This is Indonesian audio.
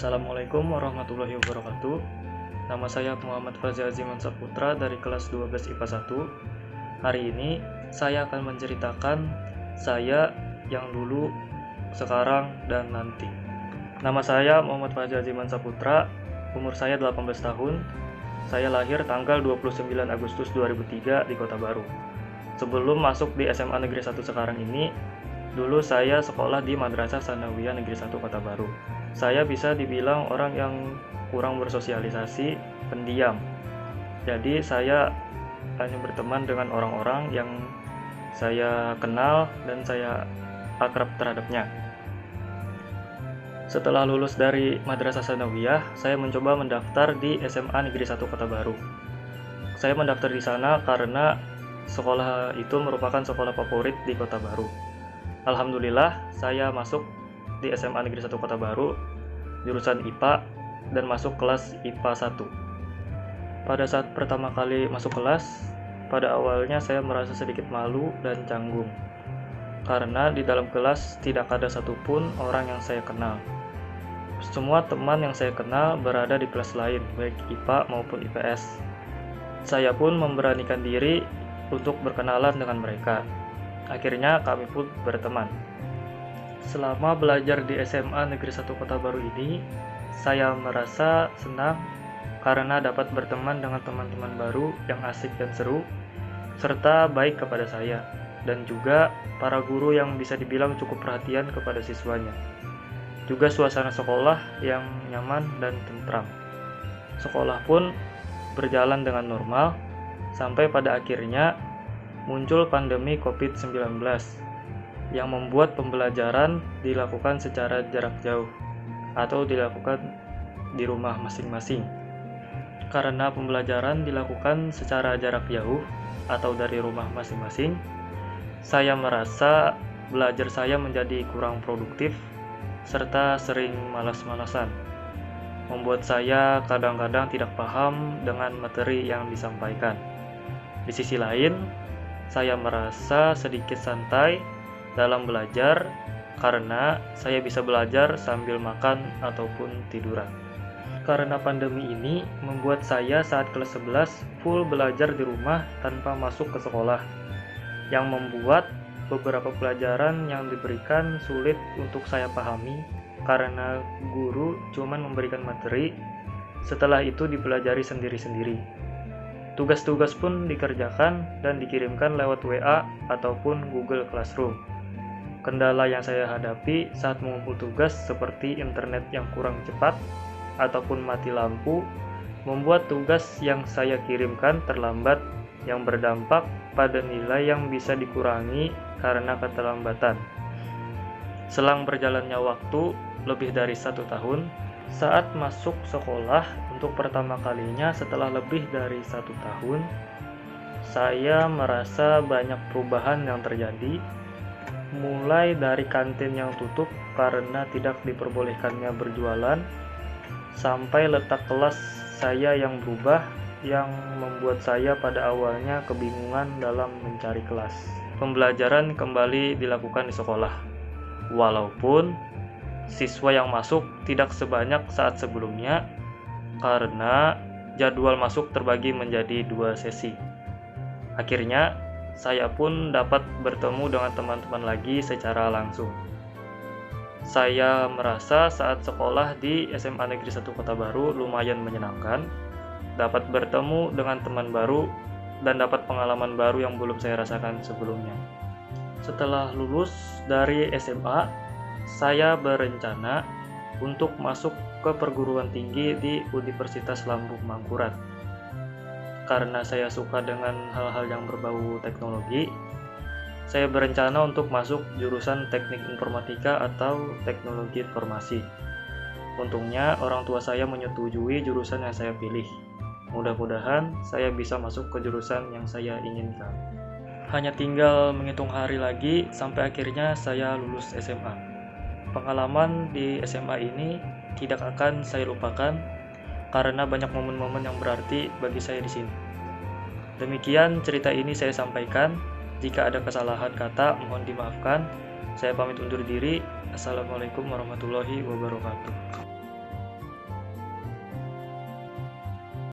Assalamualaikum warahmatullahi wabarakatuh. Nama saya Muhammad Faza Aziman Saputra dari kelas 12 IPA 1. Hari ini saya akan menceritakan saya yang dulu, sekarang, dan nanti. Nama saya Muhammad Faza Aziman Saputra, umur saya 18 tahun. Saya lahir tanggal 29 Agustus 2003 di Kota Baru. Sebelum masuk di SMA Negeri 1 sekarang ini, dulu saya sekolah di Madrasah Tsanawiyah Negeri 1 Kota Baru. Saya bisa dibilang orang yang kurang bersosialisasi, pendiam. Jadi saya hanya berteman dengan orang-orang yang saya kenal dan saya akrab terhadapnya. Setelah lulus dari Madrasah Tsanawiyah, saya mencoba mendaftar di SMA Negeri 1 Kota Baru. Saya mendaftar di sana karena sekolah itu merupakan sekolah favorit di Kota Baru. Alhamdulillah, saya masuk di SMA Negeri 1 Kota Baru, jurusan IPA, dan masuk kelas IPA 1. Pada saat pertama kali masuk kelas, pada awalnya saya merasa sedikit malu dan canggung, karena di dalam kelas tidak ada satupun orang yang saya kenal. Semua teman yang saya kenal berada di kelas lain, baik IPA maupun IPS. Saya pun memberanikan diri untuk berkenalan dengan mereka. Akhirnya kami pun berteman. Selama belajar di SMA Negeri 1 Kota Baru ini, saya merasa senang karena dapat berteman dengan teman-teman baru yang asik dan seru, serta baik kepada saya, dan juga para guru yang bisa dibilang cukup perhatian kepada siswanya. Juga suasana sekolah yang nyaman dan tentram. Sekolah pun berjalan dengan normal, sampai pada akhirnya muncul pandemi COVID-19 yang membuat pembelajaran dilakukan secara jarak jauh atau dilakukan di rumah masing-masing. Karena pembelajaran dilakukan secara jarak jauh atau dari rumah masing-masing, saya merasa belajar saya menjadi kurang produktif serta sering malas-malasan, membuat saya kadang-kadang tidak paham dengan materi yang disampaikan. Di sisi lain, saya merasa sedikit santai dalam belajar karena saya bisa belajar sambil makan ataupun tiduran. Karena pandemi ini membuat saya saat kelas 11 full belajar di rumah tanpa masuk ke sekolah, yang membuat beberapa pelajaran yang diberikan sulit untuk saya pahami karena guru cuma memberikan materi, setelah itu dipelajari sendiri-sendiri. Tugas-tugas pun dikerjakan dan dikirimkan lewat WA ataupun Google Classroom. Kendala yang saya hadapi saat mengumpul tugas seperti internet yang kurang cepat ataupun mati lampu, membuat tugas yang saya kirimkan terlambat, yang berdampak pada nilai yang bisa dikurangi karena keterlambatan. Selang berjalannya waktu lebih dari 1 tahun, saat masuk sekolah untuk pertama kalinya setelah lebih dari 1 tahun, saya merasa banyak perubahan yang terjadi, mulai dari kantin yang tutup karena tidak diperbolehkannya berjualan, sampai letak kelas saya yang berubah, yang membuat saya pada awalnya kebingungan dalam mencari kelas. Pembelajaran kembali dilakukan di sekolah, walaupun siswa yang masuk tidak sebanyak saat sebelumnya karena jadwal masuk terbagi menjadi 2 sesi. Akhirnya saya pun dapat bertemu dengan teman-teman lagi secara langsung. Saya merasa saat sekolah di SMA Negeri 1 Kota Baru lumayan menyenangkan, dapat bertemu dengan teman baru, dan dapat pengalaman baru yang belum saya rasakan sebelumnya. Setelah lulus dari SMA, saya berencana untuk masuk ke perguruan tinggi di Universitas Lambung Mangkurat. Karena saya suka dengan hal-hal yang berbau teknologi, saya berencana untuk masuk jurusan Teknik Informatika atau Teknologi Informasi. Untungnya orang tua saya menyetujui jurusan yang saya pilih. Mudah-mudahan saya bisa masuk ke jurusan yang saya inginkan. Hanya tinggal menghitung hari lagi sampai akhirnya saya lulus SMA. Pengalaman di SMA ini tidak akan saya lupakan karena banyak momen-momen yang berarti bagi saya di sini. Demikian cerita ini saya sampaikan. Jika ada kesalahan kata, mohon dimaafkan. Saya pamit undur diri. Assalamualaikum warahmatullahi wabarakatuh.